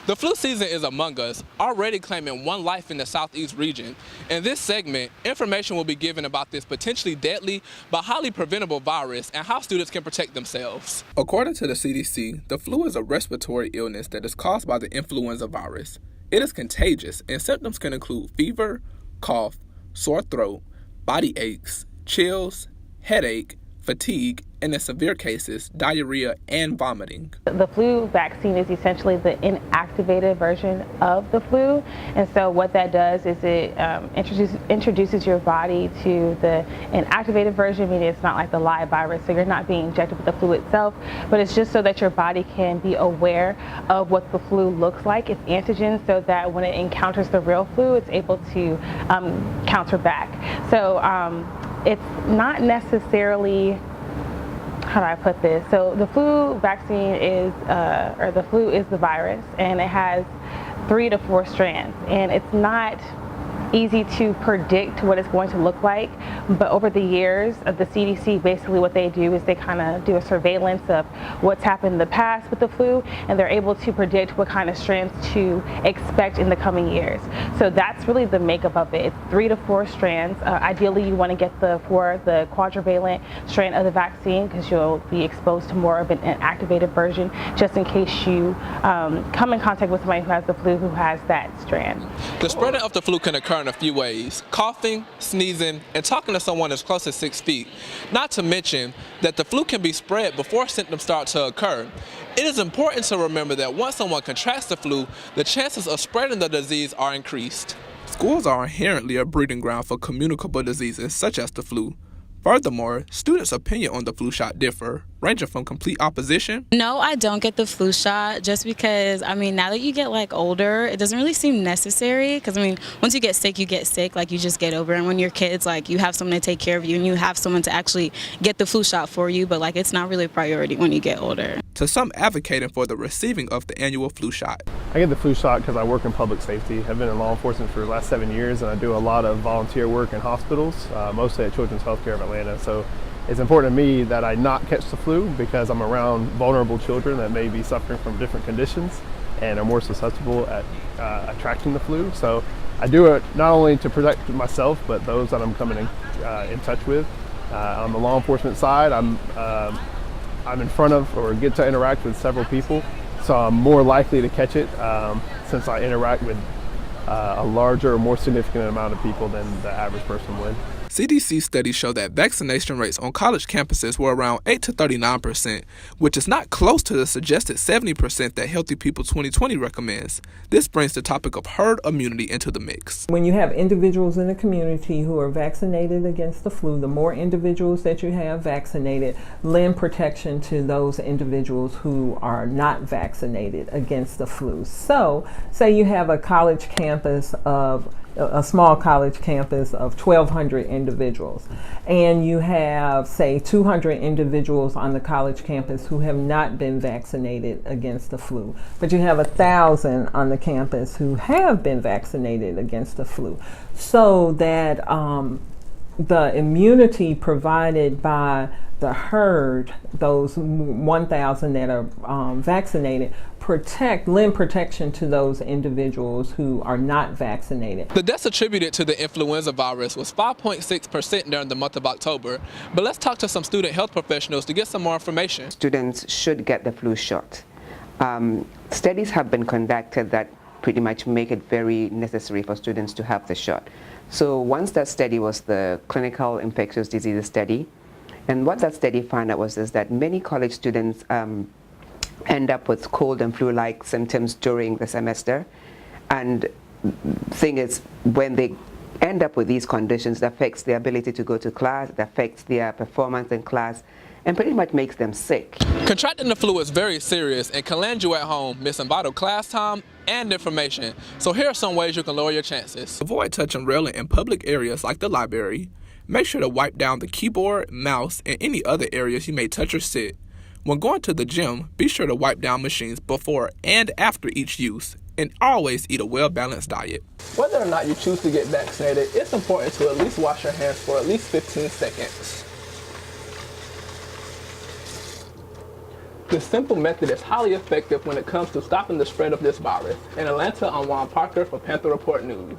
The flu season is among us, already claiming one life in the southeast region. In this segment, information will be given about this potentially deadly but highly preventable virus and how students can protect themselves. According to the CDC, the flu is a respiratory illness that is caused by the influenza virus. It is contagious, and symptoms can include fever, cough, sore throat, body aches, chills, headache, fatigue, and in severe cases, diarrhea and vomiting. The flu vaccine is essentially the inactivated version of the flu, and so what that does is it introduces your body to the inactivated version, meaning it's not like the live virus, so you're not being injected with the flu itself, but it's just so that your body can be aware of what the flu looks like, its antigens, so that when it encounters the real flu, it's able to counter back. So it's not necessarily, how do I put this? So the flu vaccine is, or the flu is the virus, and it has 3 to 4 strands, and it's not easy to predict what it's going to look like, but over the years of the CDC, basically what they do is they kind of do a surveillance of what's happened in the past with the flu, and they're able to predict what kind of strands to expect in the coming years. So that's really the makeup of it. It's 3 to 4 strands. Ideally, you want to get the quadrivalent strand of the vaccine because you'll be exposed to more of an activated version, just in case you come in contact with somebody who has the flu who has that strand. The spreading of the flu can occur in a few ways: coughing, sneezing, and talking to someone as close as 6 feet. Not to mention that the flu can be spread before symptoms start to occur. It is important to remember that once someone contracts the flu, the chances of spreading the disease are increased. Schools are inherently a breeding ground for communicable diseases such as the flu. Furthermore, students' opinion on the flu shot differ, ranging from complete opposition. No, I don't get the flu shot just because, now that you get older, it doesn't really seem necessary because, once you get sick, you just get over it. And when you're kids, you have someone to take care of you and you have someone to actually get the flu shot for you, but it's not really a priority when you get older. To some advocating for the receiving of the annual flu shot. I get the flu shot because I work in public safety. I've been in law enforcement for the last 7 years, and I do a lot of volunteer work in hospitals, mostly at Children's Healthcare of Atlanta. So it's important to me that I not catch the flu because I'm around vulnerable children that may be suffering from different conditions and are more susceptible at attracting the flu. So I do it not only to protect myself, but those that I'm coming in touch with. On the law enforcement side, I'm in front of or get to interact with several people, so I'm more likely to catch it since I interact with a larger or more significant amount of people than the average person would. CDC studies show that vaccination rates on college campuses were around 8 to 39%, which is not close to the suggested 70% that Healthy People 2020 recommends. This brings the topic of herd immunity into the mix. When you have individuals in the community who are vaccinated against the flu, the more individuals that you have vaccinated lend protection to those individuals who are not vaccinated against the flu. So, say you have a small college campus of 1,200 individuals, and you have, say, 200 individuals on the college campus who have not been vaccinated against the flu, but you have 1,000 on the campus who have been vaccinated against the flu, so that the immunity provided by the herd, those 1,000 that are vaccinated, lend protection to those individuals who are not vaccinated. The deaths attributed to the influenza virus was 5.6% during the month of October. But let's talk to some student health professionals to get some more information. Students should get the flu shot. Studies have been conducted that pretty much make it very necessary for students to have the shot. So once that study was the clinical infectious diseases study, and what that study found out was that many college students end up with cold and flu-like symptoms during the semester. And the thing is, when they end up with these conditions, it affects their ability to go to class, it affects their performance in class, and pretty much makes them sick. Contracting the flu is very serious and can land you at home missing vital class time and information. So here are some ways you can lower your chances. Avoid touching railing in public areas like the library. Make sure to wipe down the keyboard, mouse, and any other areas you may touch or sit. When going to the gym, be sure to wipe down machines before and after each use, and always eat a well-balanced diet. Whether or not you choose to get vaccinated, it's important to at least wash your hands for at least 15 seconds. This simple method is highly effective when it comes to stopping the spread of this virus. In Atlanta, I'm Juan Parker for Panther Report News.